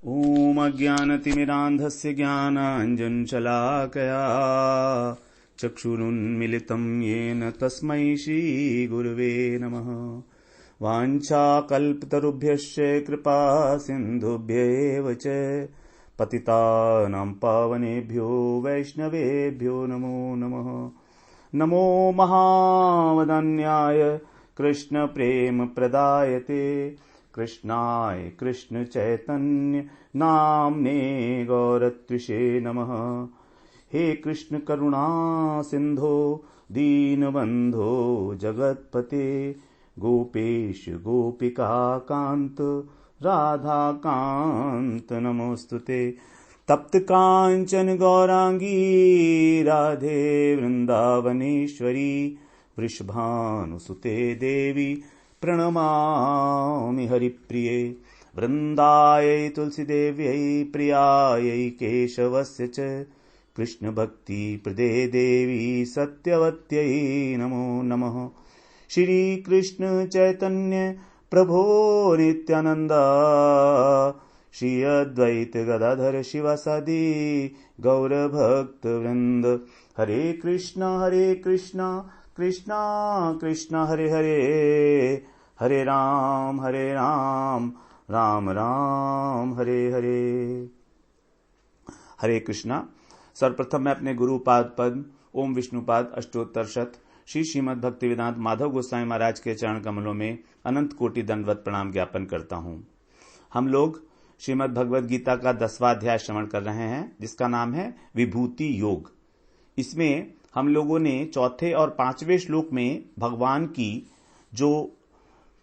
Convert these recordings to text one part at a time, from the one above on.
ॐ अज्ञानतिमिरान्धस्य ज्ञानाञ्जनशलाकया चक्षुरुन्मिलितं येन तस्मै श्रीगुरवे नमः। वाञ्छाकल्पतरुभ्यश्च कृपा सिन्धुभ्यैव च पतितानां पावनेभ्यो वैष्णवेभ्यो नमो नमः। नमो महावदन्याय कृष्णप्रेमप्रदायते कृष्णाय कृष्ण चैतन्य नाम्ने गौरत्विषे नमः। हे कृष्ण करुणा सिंधो दीनबंधो जगत्पते गोपेश गोपिका कांत राधा कांत नमोस्तुते। तप्त कांचन गौरांगी राधे वृंदावनेश्वरी वृषभानुसुते देवी प्रणमामि हरिप्रिये। वृन्दायै तुलसीदेव्यै प्रियायै केशवस्य च कृष्णभक्तिप्रदे देवी सत्यवत्यै नमो नमः। श्रीकृष्ण चैतन्य प्रभो नित्यानन्द श्री अद्वैत गदाधर शिवासादि गौरभक्तवृन्द। हरे कृष्ण कृष्णा कृष्णा हरे हरे हरे राम राम राम हरे हरे। हरे कृष्णा। सर्वप्रथम मैं अपने गुरुपाद पद्म ओम विष्णुपाद अष्टोत्तर शत श्री श्रीमद् भक्तिवेदांत माधव गोस्वामी महाराज के चरण कमलों में अनंत कोटि दंडवत प्रणाम ज्ञापन करता हूं। हम लोग श्रीमद् भगवद गीता का 10वां अध्याय श्रवण कर रहे हैं, जिसका नाम है विभूति योग। इसमें हम लोगों ने चौथे और 5वें श्लोक में भगवान की जो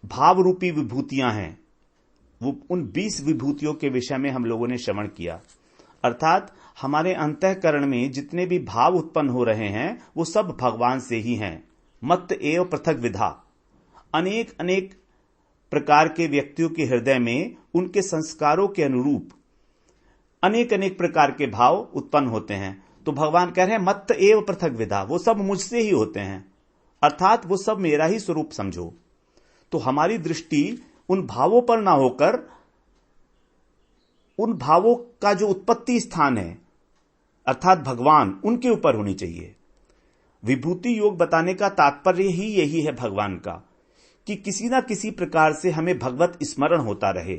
भाव रूपी विभूतियां हैं, वो उन 20 विभूतियों के विषय में हम लोगों ने श्रवण किया। अर्थात हमारे अंतःकरण में जितने भी भाव उत्पन्न हो रहे हैं वो सब भगवान से ही हैं। मत एव पृथक विधा। अनेक अनेक प्रकार के व्यक्तियों के हृदय में उनके संस्कारों के अनुरूप अनेक अनेक प्रकार के भाव उत्पन्न होते हैं। तो भगवान कह रहे हैं मत एव पृथक विधा, वो सब मुझसे ही होते हैं, अर्थात वो सब मेरा ही स्वरूप समझो। तो हमारी दृष्टि उन भावों पर ना होकर उन भावों का जो उत्पत्ति स्थान है अर्थात भगवान, उनके ऊपर होनी चाहिए। विभूति योग बताने का तात्पर्य ही यही है भगवान का, कि किसी ना किसी प्रकार से हमें भगवत स्मरण होता रहे।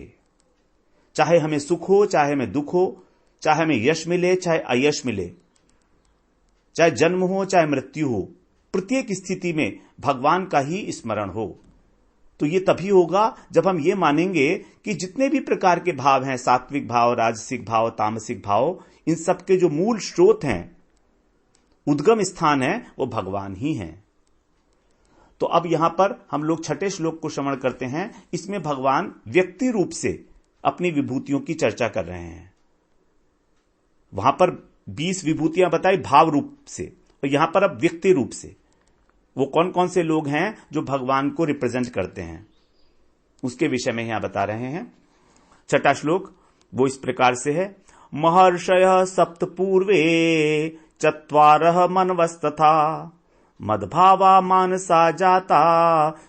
चाहे हमें सुख हो, चाहे हमें दुख हो, चाहे हमें यश मिले, चाहे अयश मिले, चाहे जन्म हो, चाहे मृत्यु हो, प्रत्येक स्थिति में भगवान का ही स्मरण हो। तो ये तभी होगा जब हम ये मानेंगे कि जितने भी प्रकार के भाव हैं, सात्विक भाव, राजसिक भाव, तामसिक भाव, इन सब के जो मूल स्रोत हैं, उद्गम स्थान है, वो भगवान ही हैं। तो अब यहां पर हम लोग 6ठे श्लोक को श्रवण करते हैं। इसमें भगवान व्यक्ति रूप से अपनी विभूतियों की चर्चा कर रहे हैं। वहां पर 20 विभूतियां बताई भाव रूप से, और यहां पर अब व्यक्ति रूप से वो कौन कौन से लोग हैं जो भगवान को रिप्रेजेंट करते हैं, उसके विषय में यहां बता रहे हैं। 6ठा श्लोक वो इस प्रकार से है। महर्षयः सप्त पूर्वे चत्वारः मनवस्तथा मद्भावा मानसा जाता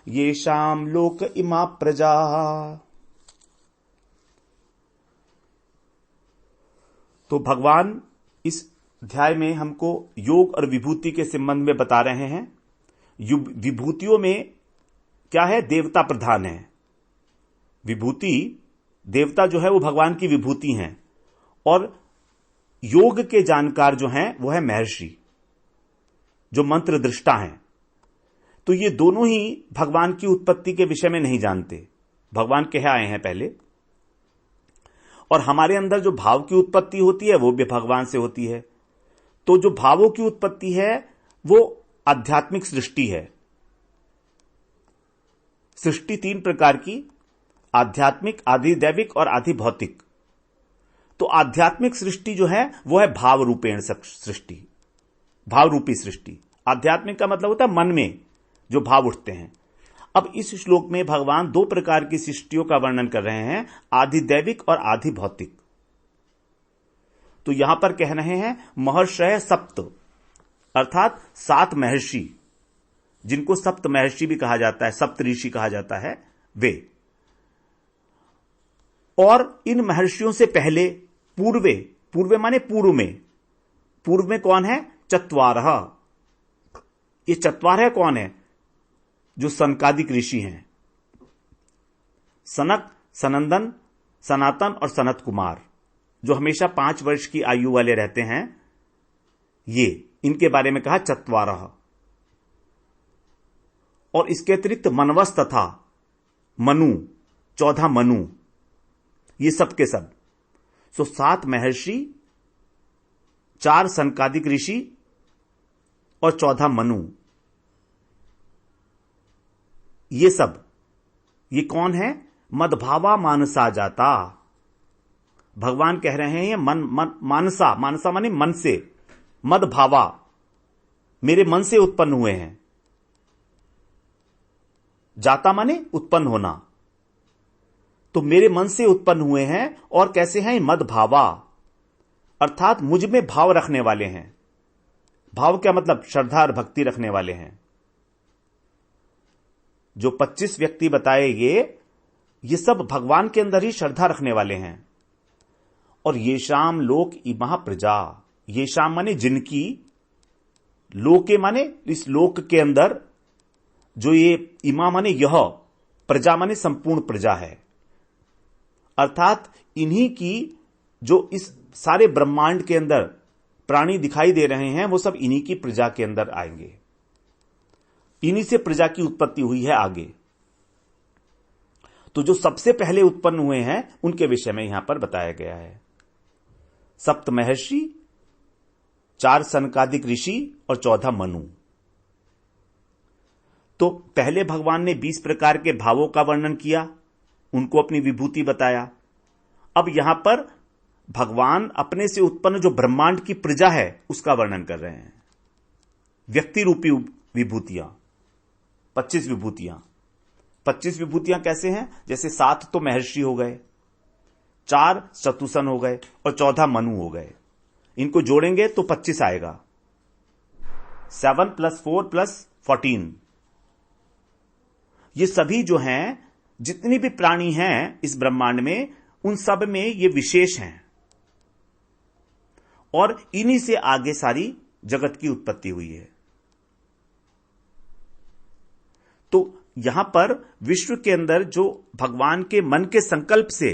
येषां लोक इमा प्रजा। तो भगवान इस अध्याय में हमको योग और विभूति के संबंध में बता रहे हैं। विभूतियों में क्या है? देवता प्रधान है। विभूति देवता जो है वो भगवान की विभूति हैं, और योग के जानकार जो हैं वो है महर्षि, जो मंत्र दृष्टा हैं। तो ये दोनों ही भगवान की उत्पत्ति के विषय में नहीं जानते, भगवान कह आए हैं पहले। और हमारे अंदर जो भाव की उत्पत्ति होती है वो भी भगवान से होती है। तो जो भावों की उत्पत्ति है वो आध्यात्मिक सृष्टि है। सृष्टि 3 प्रकार की, आध्यात्मिक, आधिदैविक और आधिभौतिक। तो आध्यात्मिक सृष्टि जो है वो है भाव रूपेण सृष्टि, भाव रूपी सृष्टि। आध्यात्मिक का मतलब होता है मन में जो भाव उठते हैं। अब इस श्लोक में भगवान 2 प्रकार की सृष्टियों का वर्णन कर रहे हैं, आधिदैविक और आधिभौतिक। तो यहां पर कह रहे हैं महर्षय सप्त, अर्थात 7 महर्षि, जिनको सप्त महर्षि भी कहा जाता है, सप्त ऋषि कहा जाता है, वे और इन महर्षियों से पहले पूर्वे, पूर्वे माने पूर्व में कौन है? चत्वारः। ये चत्वारः कौन है? जो सनकादिक ऋषि हैं, सनक, सनंदन, सनातन और सनत कुमार, जो हमेशा 5 वर्ष की आयु वाले रहते हैं, ये इनके बारे में कहा चत्वारः। और इसके अतिरिक्त मनवस तथा मनु, 14 मनु, ये सब के सब। 7 महर्षि, 4 सनकादिक ऋषि और 14 मनु, ये सब, ये कौन है? मदभावा मानसा जाता। भगवान कह रहे हैं मानसा, मानसा माने मन से, मदभावा, मेरे मन से उत्पन्न हुए हैं। जाता माने उत्पन्न होना, तो मेरे मन से उत्पन्न हुए हैं। और कैसे हैं? मदभावा, अर्थात मुझ में भाव रखने वाले हैं। भाव क्या मतलब? श्रद्धा और भक्ति रखने वाले हैं। जो 25 व्यक्ति बताए, ये सब भगवान के अंदर ही श्रद्धा रखने वाले हैं। और ये शाम लोक इमा प्रजा, ये शाम माने जिनकी, लोके माने इस लोक के अंदर, जो ये इमा माने यह, प्रजा माने संपूर्ण प्रजा है। अर्थात इन्हीं की, जो इस सारे ब्रह्मांड के अंदर प्राणी दिखाई दे रहे हैं, वो सब इन्हीं की प्रजा के अंदर आएंगे। इन्हीं से प्रजा की उत्पत्ति हुई है आगे। तो जो सबसे पहले उत्पन्न हुए हैं उनके विषय में यहां पर बताया गया है। 7 महर्षि, 4 सनकादिक ऋषि और 14 मनु। तो पहले भगवान ने 20 प्रकार के भावों का वर्णन किया, उनको अपनी विभूति बताया। अब यहां पर भगवान अपने से उत्पन्न जो ब्रह्मांड की प्रजा है उसका वर्णन कर रहे हैं। व्यक्ति रूपी विभूतियां, 25 विभूतियां। 25 विभूतियां कैसे हैं? जैसे 7 तो महर्षि हो गए, 4 चतुसन हो गए और 14 मनु हो गए। इनको जोड़ेंगे तो 25 आएगा। 7 + 4 + 14। ये सभी जो हैं, जितनी भी प्राणी हैं इस ब्रह्मांड में, उन सब में ये विशेष हैं। और इन्हीं से आगे सारी जगत की उत्पत्ति हुई है। तो यहां पर विश्व के अंदर जो भगवान के मन के संकल्प से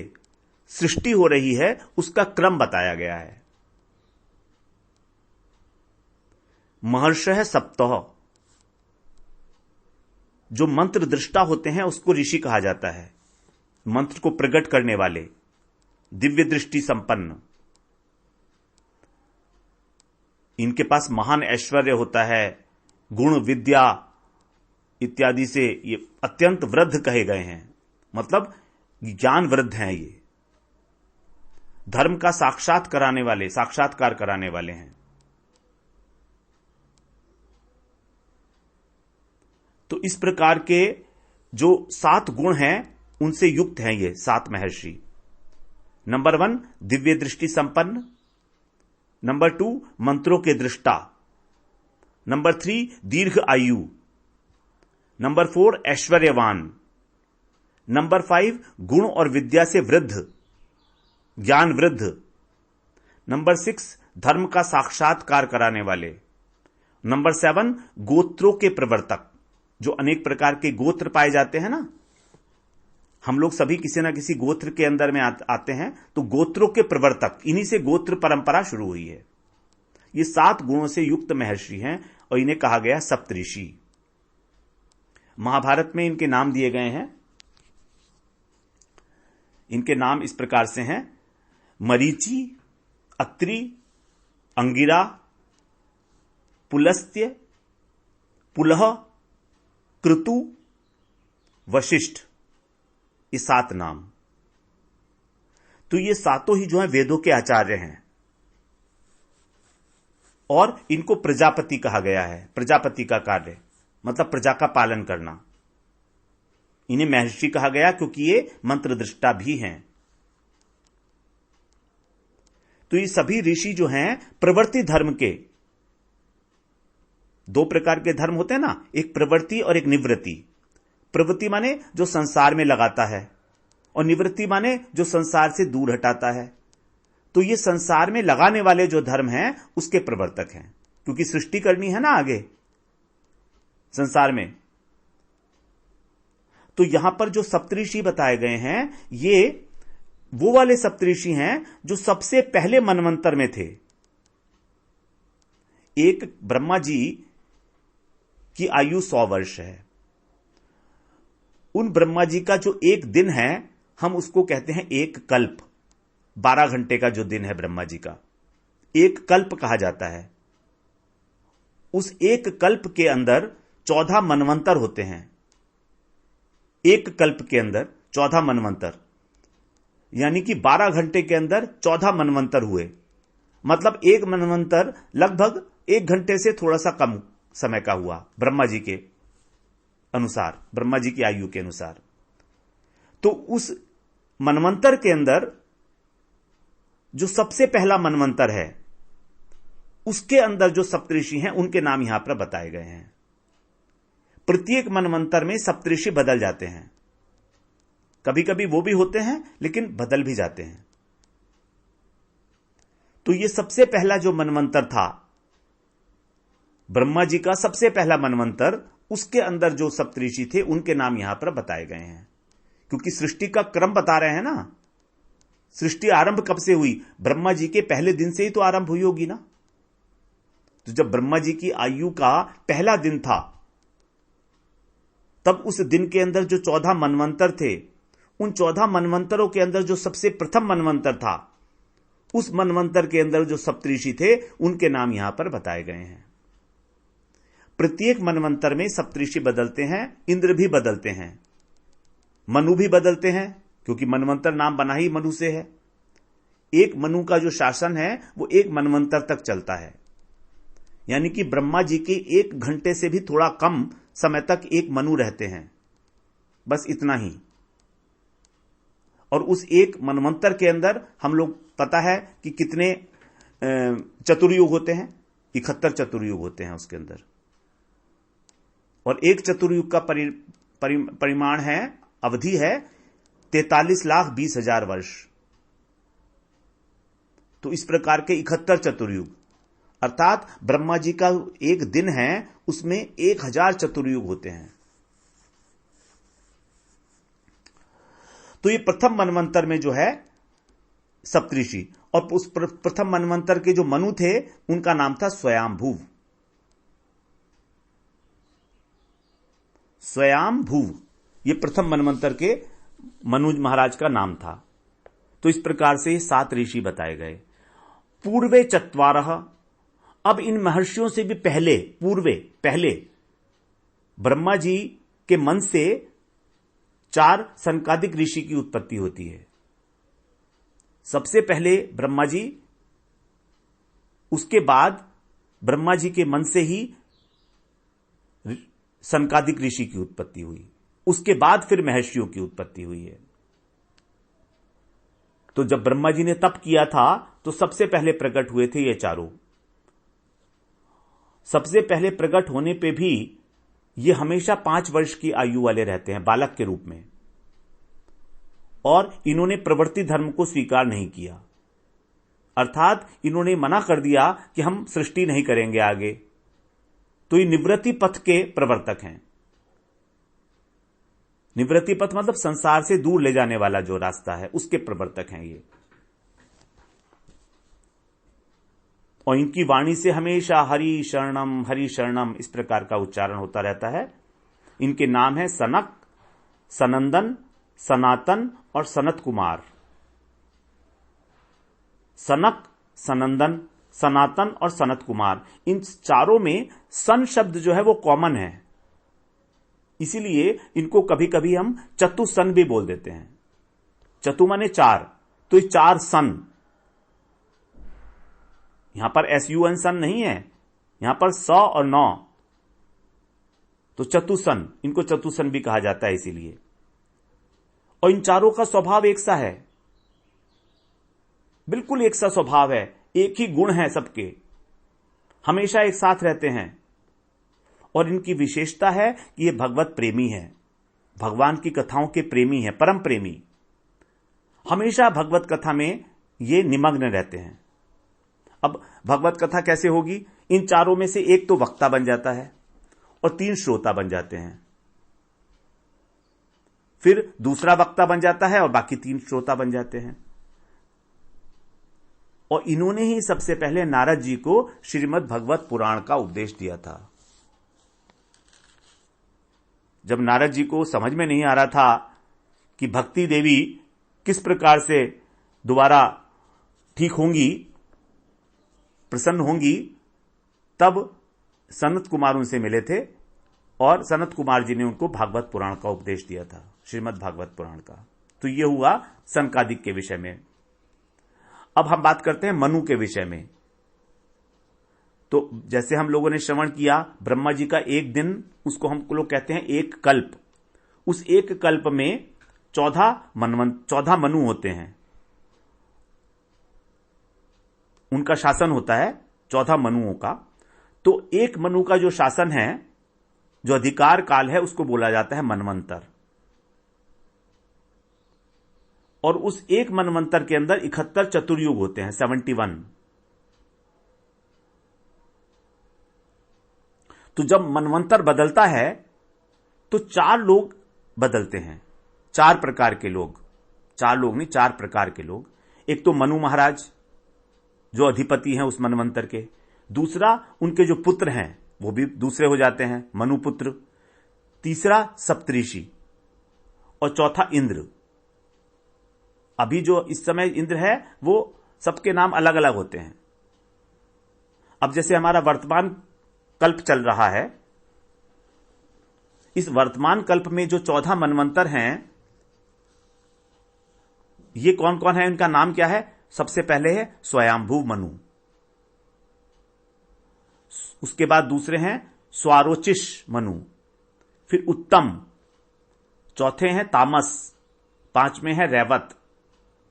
सृष्टि हो रही है, उसका क्रम बताया गया है। महर्षयः सप्तः, जो मंत्र दृष्टा होते हैं उसको ऋषि कहा जाता है। मंत्र को प्रकट करने वाले, दिव्य दृष्टि संपन्न। इनके पास महान ऐश्वर्य होता है, गुण, विद्या इत्यादि से ये अत्यंत वृद्ध कहे गए हैं, मतलब ज्ञान वृद्ध हैं। ये धर्म का साक्षात्कार कराने वाले हैं। तो इस प्रकार के जो 7 गुण हैं उनसे युक्त हैं ये 7 महर्षि। नंबर 1 दिव्य दृष्टि संपन्न, नंबर 2 मंत्रों के दृष्टा, नंबर 3 दीर्घ आयु, नंबर 4 ऐश्वर्यवान, नंबर 5 गुण और विद्या से वृद्ध, ज्ञान वृद्ध, नंबर 6 धर्म का साक्षात्कार कराने वाले, नंबर 7 गोत्रों के प्रवर्तक। जो अनेक प्रकार के गोत्र पाए जाते हैं ना, हम लोग सभी किसी ना किसी गोत्र के अंदर में आते हैं, तो गोत्रों के प्रवर्तक, इन्हीं से गोत्र परंपरा शुरू हुई है। ये 7 गुणों से युक्त महर्षि हैं और इन्हें कहा गया सप्तऋषि। महाभारत में इनके नाम दिए गए हैं। इनके नाम इस प्रकार से हैं: मरीचि, अत्रि, अंगिरा, पुलस्त्य, पुलह, क्रतु, वशिष्ठ। ये 7 नाम। तो ये 7 ही जो हैं वेदों के आचार्य हैं। और इनको प्रजापति कहा गया है। प्रजापति का कार्य मतलब प्रजा का पालन करना। इन्हें महर्षि कहा गया क्योंकि ये मंत्र दृष्टा भी हैं। तो ये सभी ऋषि जो हैं प्रवृत्ति धर्म के, 2 प्रकार के धर्म होते हैं ना, एक प्रवृत्ति और एक निवृत्ति। प्रवृत्ति माने जो संसार में लगाता है, और निवृत्ति माने जो संसार से दूर हटाता है। तो ये संसार में लगाने वाले जो धर्म हैं उसके प्रवर्तक हैं, क्योंकि सृष्टि करनी है ना आगे संसार में। तो यहां पर जो सप्तऋषि बताए गए हैं ये वो वाले सप्तऋषि हैं जो सबसे पहले मनवंतर में थे। एक ब्रह्मा जी की आयु 100 वर्ष है। उन ब्रह्मा जी का जो एक दिन है हम उसको कहते हैं एक कल्प। 12 घंटे का जो दिन है ब्रह्मा जी का एक कल्प कहा जाता है। उस एक कल्प के अंदर 14 मनवंतर होते हैं। एक कल्प के अंदर 14 मनवंतर, यानी कि 12 घंटे के अंदर 14 मनवंतर हुए। मतलब एक मनवंतर लगभग 1 घंटे से थोड़ा सा कम समय का हुआ ब्रह्मा जी के अनुसार, ब्रह्मा जी की आयु के अनुसार। तो उस मनवंतर के अंदर जो सबसे पहला मनवंतर है उसके अंदर जो सप्तऋषि हैं उनके नाम यहां पर बताए गए हैं। प्रत्येक मनवंतर में सप्तऋषि बदल जाते हैं, कभी कभी वो भी होते हैं लेकिन बदल भी जाते हैं। तो ये सबसे पहला जो मनवंतर था ब्रह्मा जी का सबसे पहला मनवंतर, उसके अंदर जो सप्तऋषि थे उनके नाम यहां पर बताए गए हैं। क्योंकि सृष्टि का क्रम बता रहे हैं ना, सृष्टि आरंभ कब से हुई? ब्रह्मा जी के पहले दिन से ही तो आरंभ हुई होगी ना। तो जब ब्रह्मा जी की आयु का पहला दिन था तब उस दिन के अंदर जो 14 मनवंतर थे, उन 14 मनवंतरों के अंदर जो सबसे प्रथम मनवंतर था, उस मनवंतर के अंदर जो सप्तऋषि थे उनके नाम यहां पर बताए गए हैं। प्रत्येक मनवंतर में सप्तऋषि बदलते हैं, इंद्र भी बदलते हैं, मनु भी बदलते हैं, क्योंकि मनवंतर नाम बना ही मनु से है। एक मनु का जो शासन है वो एक मनवंतर तक चलता है, यानी कि ब्रह्मा जी के 1 घंटे से भी थोड़ा कम समय तक एक मनु रहते हैं, बस इतना ही। और उस एक मनवंतर के अंदर हम लोग पता है कि कितने चतुर्युग होते हैं, 71 चतुर्युग होते हैं उसके अंदर। और एक चतुर्युग का परिमाण है, अवधि है 43,20,000 वर्ष। तो इस प्रकार के 71 चतुर्युग, अर्थात ब्रह्मा जी का एक दिन है उसमें 1000 चतुर्युग होते हैं। तो ये प्रथम मनवंतर में जो है सप्तऋषि, और उस प्रथम मनवंतर के जो मनु थे उनका नाम था स्वयंभुव। स्वयंभुव ये प्रथम मनवंतर के मनु महाराज का नाम था। तो इस प्रकार से 7 ऋषि बताए गए। पूर्वे चत्वारः, अब इन महर्षियों से भी पहले ब्रह्मा जी के मन से 4 सनकादिक ऋषि की उत्पत्ति होती है। सबसे पहले ब्रह्मा जी, उसके बाद ब्रह्मा जी के मन से ही सनकादिक ऋषि की उत्पत्ति हुई, उसके बाद फिर महर्षियों की उत्पत्ति हुई है। तो जब ब्रह्मा जी ने तप किया था तो सबसे पहले प्रकट हुए थे ये चारों। सबसे पहले प्रकट होने पे भी ये हमेशा 5 वर्ष की आयु वाले रहते हैं, बालक के रूप में, और इन्होंने प्रवृत्ति धर्म को स्वीकार नहीं किया, अर्थात इन्होंने मना कर दिया कि हम सृष्टि नहीं करेंगे आगे। तो ये निवृत्ति पथ के प्रवर्तक हैं। निवृत्ति पथ मतलब संसार से दूर ले जाने वाला जो रास्ता है उसके प्रवर्तक हैं ये। और इनकी वाणी से हमेशा हरि शरणम इस प्रकार का उच्चारण होता रहता है। इनके नाम है सनक, सनंदन, सनातन और सनत कुमार। सनक, सनंदन, सनातन और सनत कुमार, इन चारों में सन शब्द जो है वो कॉमन है, इसीलिए इनको कभी कभी हम चतुसन भी बोल देते हैं। चतु माने 4, तो ये 4 सन, यहां पर SUN सन नहीं है, यहां पर 100 और 9, तो चतुसन, इनको चतुसन भी कहा जाता है इसीलिए। और इन चारों का स्वभाव एक सा है, बिल्कुल एक सा स्वभाव है, एक ही गुण है सबके, हमेशा एक साथ रहते हैं। और इनकी विशेषता है कि ये भगवत प्रेमी है, भगवान की कथाओं के प्रेमी है, परम प्रेमी। हमेशा भगवत कथा में ये निमग्न रहते हैं। अब भगवत कथा कैसे होगी? इन चारों में से एक तो वक्ता बन जाता है और 3 श्रोता बन जाते हैं, फिर दूसरा वक्ता बन जाता है और बाकी 3 श्रोता बन जाते हैं। और इन्होंने ही सबसे पहले नारद जी को श्रीमद् भगवत पुराण का उपदेश दिया था। जब नारद जी को समझ में नहीं आ रहा था कि भक्ति देवी किस प्रकार से दोबारा ठीक होंगी, प्रसन्न होंगी, तब सनत कुमार उनसे मिले थे और सनत कुमार जी ने उनको भागवत पुराण का उपदेश दिया था, श्रीमद् भागवत पुराण का। तो यह हुआ सनकादिक के विषय में। अब हम बात करते हैं मनु के विषय में। तो जैसे हम लोगों ने श्रवण किया, ब्रह्मा जी का एक दिन, उसको हम लोग कहते हैं एक कल्प। उस एक कल्प में 14 मनु होते हैं, उनका शासन होता है 14 मनुओं का। तो एक मनु का जो शासन है, जो अधिकार काल है, उसको बोला जाता है मनवंतर। और उस एक मनवंतर के अंदर 71 चतुर्युग होते हैं, 71। तो जब मनवंतर बदलता है तो 4 लोग बदलते हैं, 4 प्रकार के लोग, 4 लोग नहीं, 4 प्रकार के लोग। एक तो मनु महाराज जो अधिपति हैं उस मनवंतर के, दूसरा उनके जो पुत्र हैं वो भी दूसरे हो जाते हैं, मनुपुत्र, तीसरा सप्तऋषि और चौथा इंद्र। अभी जो इस समय इंद्र है वो सबके नाम अलग अलग होते हैं। अब जैसे हमारा वर्तमान कल्प चल रहा है, इस वर्तमान कल्प में जो 14 मनवंतर हैं, ये कौन कौन है, इनका नाम क्या है? सबसे पहले है स्वयंभू मनु, उसके बाद दूसरे हैं स्वारोचिष मनु, फिर उत्तम, चौथे हैं तामस, 5वें हैं रैवत,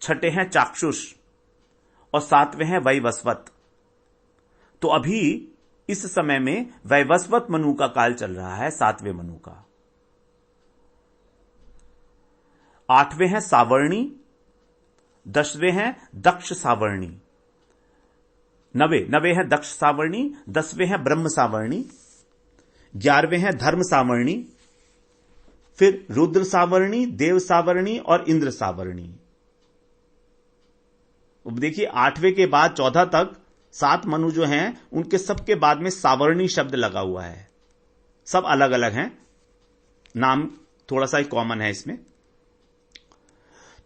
6ठे हैं चाक्षुष और 7वें हैं वैवस्वत। तो अभी इस समय में वैवस्वत मनु का काल चल रहा है, 7वें मनु का। 8वें हैं सावर्णी, 10वें हैं दक्ष सावर्णी, 9वें हैं दक्ष सावर्णी, 10वें हैं ब्रह्म सावर्णी, 11वें हैं धर्म सावर्णी, फिर रुद्र सावर्णी, देव सावर्णी और इंद्र सावर्णी। अब देखिए 8वें के बाद 14 तक 7 मनु जो हैं उनके सबके बाद में सावर्णी शब्द लगा हुआ है। सब अलग अलग हैं, नाम थोड़ा सा ही कॉमन है इसमें।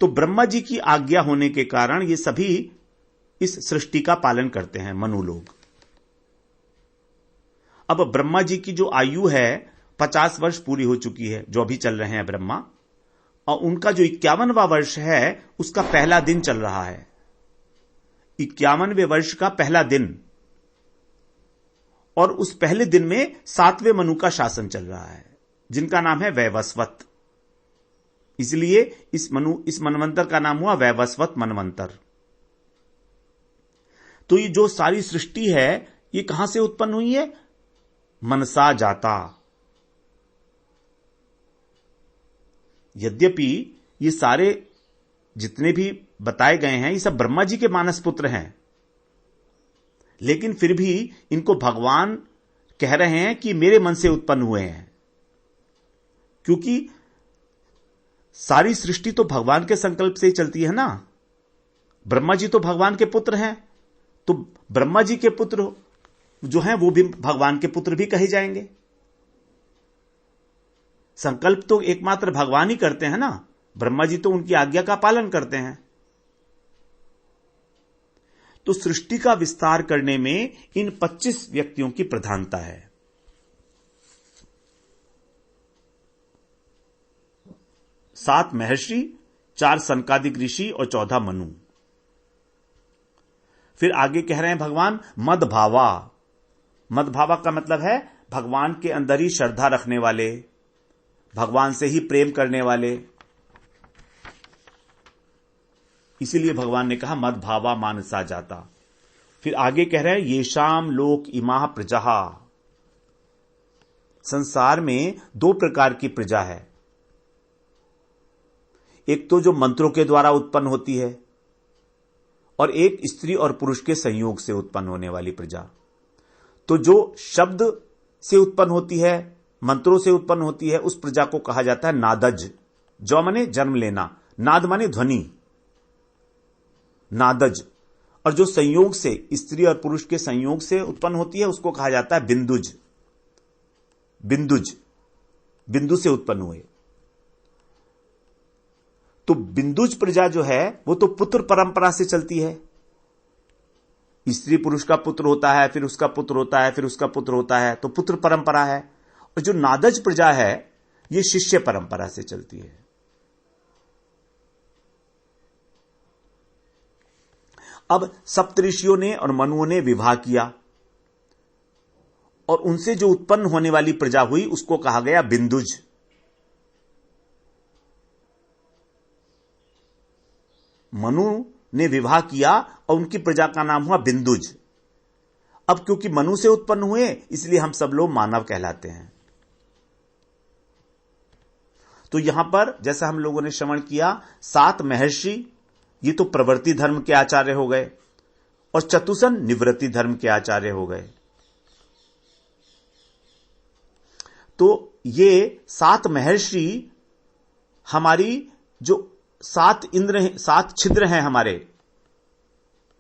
तो ब्रह्मा जी की आज्ञा होने के कारण ये सभी इस सृष्टि का पालन करते हैं, मनु लोग। अब ब्रह्मा जी की जो आयु है 50 वर्ष पूरी हो चुकी है, जो अभी चल रहे हैं ब्रह्मा, और उनका जो 51वां वर्ष है उसका पहला दिन चल रहा है। 51वें वर्ष का पहला दिन, और उस पहले दिन में 7वें मनु का शासन चल रहा है, जिनका नाम है वैवस्वत। इसलिए इस मनवंतर का नाम हुआ वैवस्वत मनवंतर। तो ये जो सारी सृष्टि है ये कहां से उत्पन्न हुई है? मनसा जाता। यद्यपि ये सारे जितने भी बताए गए हैं ये सब ब्रह्मा जी के मानस पुत्र हैं, लेकिन फिर भी इनको भगवान कह रहे हैं कि मेरे मन से उत्पन्न हुए हैं, क्योंकि सारी सृष्टि तो भगवान के संकल्प से ही चलती है ना। ब्रह्मा जी तो भगवान के पुत्र हैं, तो ब्रह्मा जी के पुत्र जो हैं वो भी भगवान के पुत्र भी कहे जाएंगे। संकल्प तो एकमात्र भगवान ही करते हैं ना, ब्रह्मा जी तो उनकी आज्ञा का पालन करते हैं। तो सृष्टि का विस्तार करने में इन 25 व्यक्तियों की प्रधानता है। सात महर्षि, 4 सनकादिक ऋषि और 14 मनु। फिर आगे कह रहे हैं भगवान मदभावा। मदभावा का मतलब है भगवान के अंदर ही श्रद्धा रखने वाले, भगवान से ही प्रेम करने वाले। इसीलिए भगवान ने कहा मदभावा मानसा जाता। फिर आगे कह रहे हैं येषाम लोक इमाह प्रजा। संसार में 2 प्रकार की प्रजा है। एक तो जो मंत्रों के द्वारा उत्पन्न होती है, और एक स्त्री और पुरुष के संयोग से उत्पन्न होने वाली प्रजा। तो जो शब्द से उत्पन्न होती है, मंत्रों से उत्पन्न होती है, उस प्रजा को कहा जाता है नादज। जो माने जन्म लेना, नाद माने ध्वनि, नादज। और जो संयोग से, स्त्री और पुरुष के संयोग से उत्पन्न होती है, उसको कहा जाता है बिंदुज। बिंदुज, बिंदु से उत्पन्न हुए। तो बिंदुज प्रजा जो है वो तो पुत्र परंपरा से चलती है। स्त्री पुरुष का पुत्र होता है, फिर उसका पुत्र होता है, फिर उसका पुत्र होता है, तो पुत्र परंपरा है। और जो नादज प्रजा है ये शिष्य परंपरा से चलती है। अब सप्तऋषियों ने और मनुओं ने विवाह किया और उनसे जो उत्पन्न होने वाली प्रजा हुई उसको कहा गया बिंदुज। मनु ने विवाह किया और उनकी प्रजा का नाम हुआ बिंदुज। अब क्योंकि मनु से उत्पन्न हुए इसलिए हम सब लोग मानव कहलाते हैं। तो यहां पर जैसा हम लोगों ने श्रवण किया, 7 महर्षि ये तो प्रवृत्ति धर्म के आचार्य हो गए और चतुसन निवृत्ति धर्म के आचार्य हो गए। तो ये 7 महर्षि हमारी जो 7 इंद्र, 7 छिद्र हैं हमारे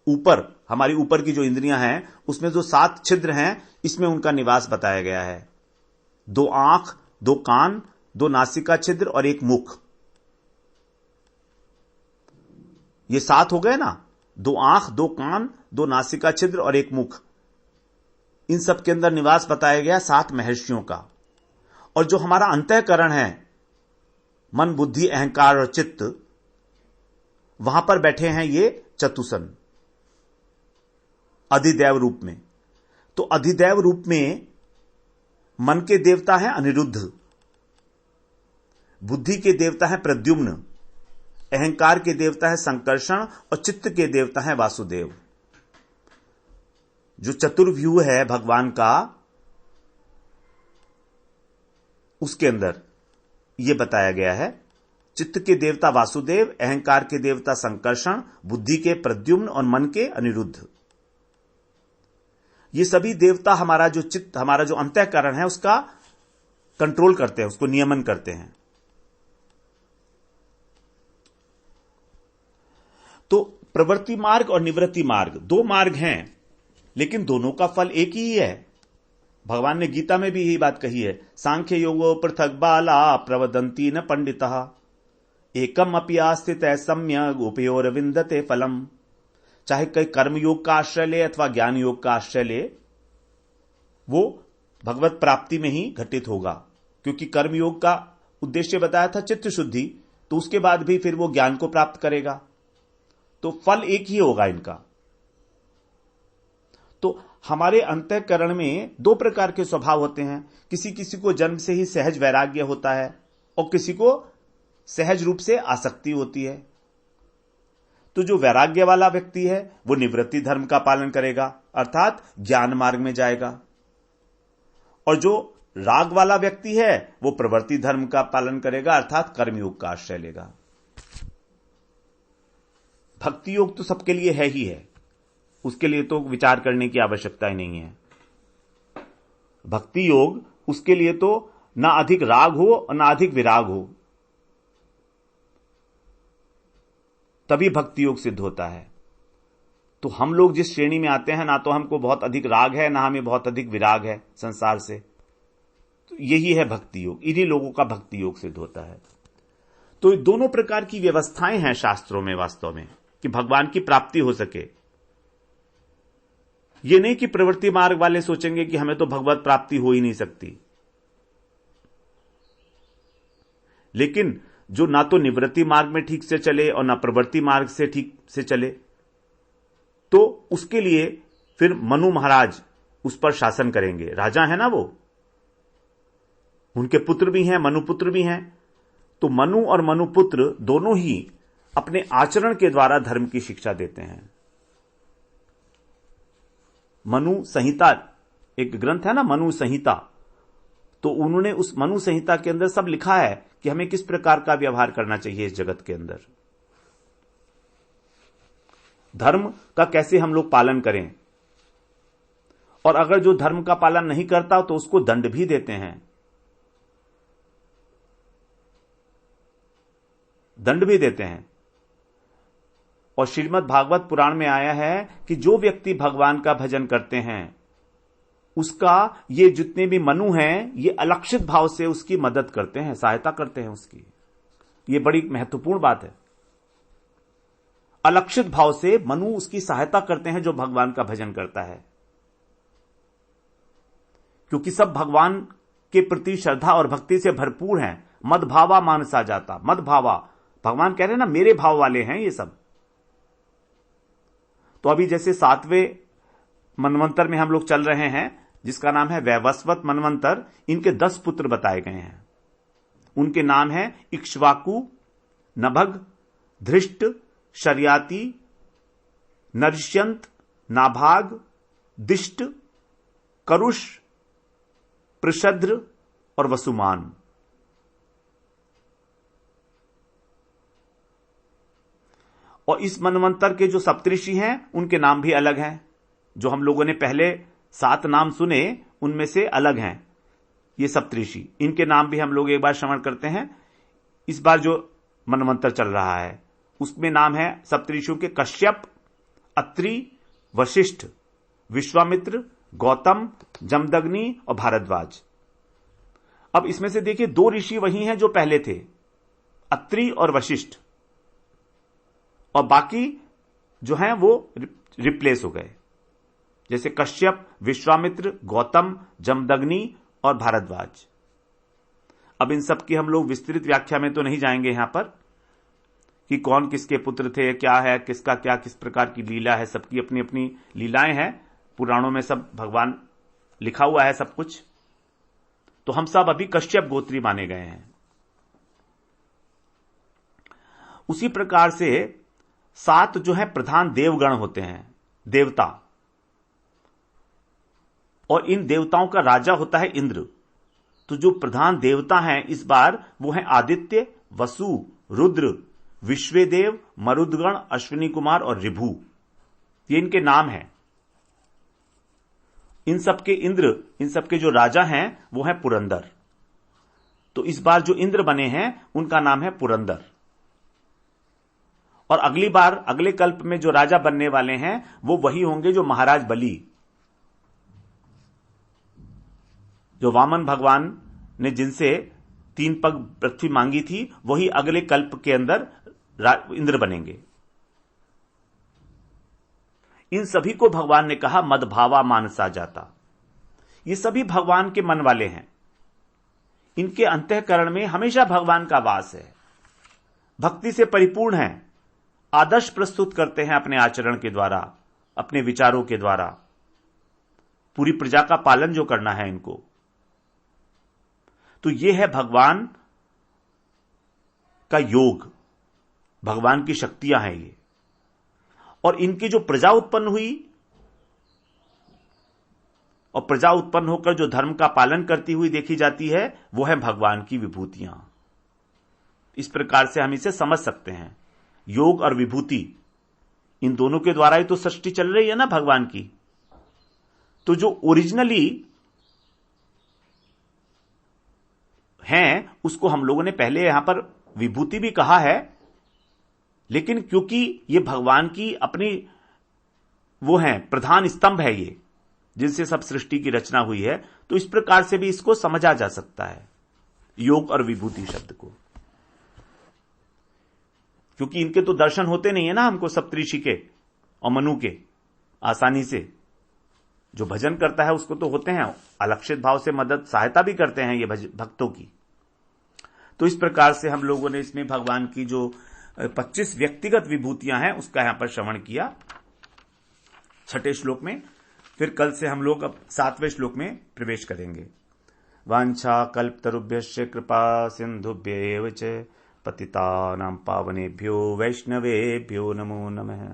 ऊपर, हमारी ऊपर की जो इंद्रियां हैं उसमें जो 7 छिद्र हैं इसमें उनका निवास बताया गया है। 2 आंख, 2 कान, 2 नासिका छिद्र और 1 मुख। ये 7 हो गए ना, 2 आंख, 2 कान, 2 नासिका छिद्र और 1 मुख। इन सब के अंदर निवास बताया गया 7 महर्षियों का। और जो हमारा अंतःकरण है, मन, बुद्धि, अहंकार और चित्त, वहां पर बैठे हैं ये चतुसन अधिदैव रूप में। तो अधिदैव रूप में मन के देवता हैं अनिरुद्ध, बुद्धि के देवता है प्रद्युम्न, अहंकार के देवता है संकर्षण और चित्त के देवता है वासुदेव। जो चतुर्व्यूह है भगवान का, उसके अंदर यह बताया गया है। चित्त के देवता वासुदेव, अहंकार के देवता संकर्षण, बुद्धि के प्रद्युम्न और मन के अनिरुद्ध। ये सभी देवता हमारा जो चित्त, हमारा जो अंतःकरण है उसका कंट्रोल करते हैं, उसको नियमन करते हैं। तो प्रवृत्ति मार्ग और निवृत्ति मार्ग 2 मार्ग हैं, लेकिन दोनों का फल एक ही है। भगवान ने गीता में भी यही बात कही है, सांख्य योगो पृथक बाला प्रवदंती न पंडितः एकम अपि आस्थित सम्यक उभयोर विंदते फलम। चाहे कोई कर्म योग का आश्रय ले अथवा ज्ञान योग का आश्रय ले, वो भगवत प्राप्ति में ही घटित होगा। क्योंकि कर्म योग का उद्देश्य बताया था चित्त शुद्धि, तो उसके बाद भी फिर वो ज्ञान को प्राप्त करेगा, तो फल एक ही होगा इनका। तो हमारे अंतःकरण में 2 प्रकार के स्वभाव होते हैं। किसी किसी को जन्म से ही सहज वैराग्य होता है और किसी को सहज रूप से आसक्ति होती है। तो जो वैराग्य वाला व्यक्ति है वो निवृत्ति धर्म का पालन करेगा, अर्थात ज्ञान मार्ग में जाएगा। और जो राग वाला व्यक्ति है वो प्रवृत्ति धर्म का पालन करेगा, अर्थात कर्मयोग का आश्रय लेगा। भक्ति योग तो सबके लिए है ही है, उसके लिए तो विचार करने की आवश्यकता ही नहीं है। भक्ति योग उसके लिए तो ना अधिक राग हो और ना अधिक विराग हो, तभी भक्ति योग सिद्ध होता है। तो हम लोग जिस श्रेणी में आते हैं, ना तो हमको बहुत अधिक राग है ना हमें बहुत अधिक विराग है संसार से, तो यही है भक्ति योग। इन्हीं लोगों का भक्ति योग सिद्ध होता है। तो दोनों प्रकार की व्यवस्थाएं हैं शास्त्रों में वास्तव में, कि भगवान की प्राप्ति हो सके। ये नहीं कि प्रवृत्ति मार्ग वाले सोचेंगे कि हमें तो भगवत प्राप्ति हो ही नहीं सकती, लेकिन जो ना तो निवृत्ति मार्ग में ठीक से चले और ना प्रवृत्ति मार्ग से ठीक से चले, तो उसके लिए फिर मनु महाराज उस पर शासन करेंगे। राजा है ना वो, उनके पुत्र भी हैं, मनुपुत्र भी हैं। तो मनु और मनुपुत्र दोनों ही अपने आचरण के द्वारा धर्म की शिक्षा देते हैं। मनु संहिता एक ग्रंथ है ना, मनु संहिता, तो उन्होंने उस मनु संहिता के अंदर सब लिखा है कि हमें किस प्रकार का व्यवहार करना चाहिए इस जगत के अंदर, धर्म का कैसे हम लोग पालन करें, और अगर जो धर्म का पालन नहीं करता तो उसको दंड भी देते हैं, दंड भी देते हैं। और श्रीमद् भागवत पुराण में आया है कि जो व्यक्ति भगवान का भजन करते हैं उसका ये जितने भी मनु हैं ये अलक्षित भाव से उसकी मदद करते हैं, सहायता करते हैं उसकी। ये बड़ी महत्वपूर्ण बात है। अलक्षित भाव से मनु उसकी सहायता करते हैं जो भगवान का भजन करता है, क्योंकि सब भगवान के प्रति श्रद्धा और भक्ति से भरपूर हैं। मदभावा मानसा जाता, मदभावा, भगवान कह रहे हैं ना मेरे भाव वाले हैं ये सब। तो अभी जैसे 7वें मनवंतर में हम लोग चल रहे हैं जिसका नाम है वैवस्वत मनवंतर, इनके 10 पुत्र बताए गए हैं। उनके नाम है इक्ष्वाकु, नभग, धृष्ट, शर्याति, नरष्यंत, नाभाग, दिष्ट, करुष, प्रशद्र और वसुमान। और इस मनवंतर के जो सप्तऋषि हैं उनके नाम भी अलग हैं। जो हम लोगों ने पहले 7 नाम सुने उनमें से अलग हैं ये सप्तऋषि। इनके नाम भी हम लोग एक बार श्रवण करते हैं। इस बार जो मनवंतर चल रहा है उसमें नाम है सप्तऋषियों के कश्यप, अत्रि, वशिष्ठ, विश्वामित्र, गौतम, जमदग्नि और भारद्वाज। अब इसमें से देखिए 2 ऋषि वही हैं जो पहले थे, अत्रि और वशिष्ठ, और बाकी जो हैं वो रिप्लेस हो गए, जैसे कश्यप, विश्वामित्र, गौतम, जमदग्नि और भारद्वाज। अब इन सब की हम लोग विस्तृत व्याख्या में तो नहीं जाएंगे यहां पर कि कौन किसके पुत्र थे, क्या है, किसका क्या किस प्रकार की लीला है। सबकी अपनी अपनी लीलाएं हैं, पुराणों में सब भगवान लिखा हुआ है सब कुछ। तो हम सब अभी कश्यप गोत्री माने गए हैं। उसी प्रकार से 7 जो है प्रधान देवगण होते हैं, देवता, और इन देवताओं का राजा होता है इंद्र। तो जो प्रधान देवता हैं इस बार वो हैं आदित्य, वसु, रुद्र, विश्वेदेव, मरुदगण, अश्विनी कुमार और ऋभु। ये इनके नाम हैं। इन सबके इंद्र, इन सबके जो राजा हैं वो हैं पुरंदर। तो इस बार जो इंद्र बने हैं उनका नाम है पुरंदर। और अगली बार अगले कल्प में जो राजा बनने वाले हैं वो वही होंगे जो महाराज बलि, जो वामन भगवान ने जिनसे 3 पग पृथ्वी मांगी थी, वही अगले कल्प के अंदर इंद्र बनेंगे। इन सभी को भगवान ने कहा मदभावा मानसा जाता। ये सभी भगवान के मन वाले हैं। इनके अंतःकरण में हमेशा भगवान का वास है, भक्ति से परिपूर्ण है, आदर्श प्रस्तुत करते हैं अपने आचरण के द्वारा, अपने विचारों के द्वारा। पूरी प्रजा का पालन जो करना है इनको, तो ये है भगवान का योग, भगवान की शक्तियां हैं ये। और इनकी जो प्रजा उत्पन्न हुई और प्रजा उत्पन्न होकर जो धर्म का पालन करती हुई देखी जाती है वो है भगवान की विभूतियां। इस प्रकार से हम इसे समझ सकते हैं। योग और विभूति, इन दोनों के द्वारा ही तो सृष्टि चल रही है ना भगवान की। तो जो ओरिजिनली हैं उसको हम लोगों ने पहले यहां पर विभूति भी कहा है, लेकिन क्योंकि ये भगवान की अपनी वो हैं, प्रधान स्तंभ है ये, जिनसे सब सृष्टि की रचना हुई है, तो इस प्रकार से भी इसको समझा जा सकता है योग और विभूति शब्द को। क्योंकि इनके तो दर्शन होते नहीं है ना हमको, सप्तऋषि के और मनु के आसानी से। जो भजन करता है उसको तो होते हैं, अलक्षित भाव से मदद सहायता भी करते हैं ये भक्तों की। तो इस प्रकार से हम लोगों ने इसमें भगवान की जो 25 व्यक्तिगत विभूतियां हैं उसका यहां पर श्रवण किया 6ठे श्लोक में। फिर कल से हम लोग अब 7वें श्लोक में प्रवेश करेंगे। वांछा कल्पतरुभ्यश्च कृपा सिंधुभ्येव च पतितानां पावनेभ्यो वैष्णवेभ्यो नमो नमः।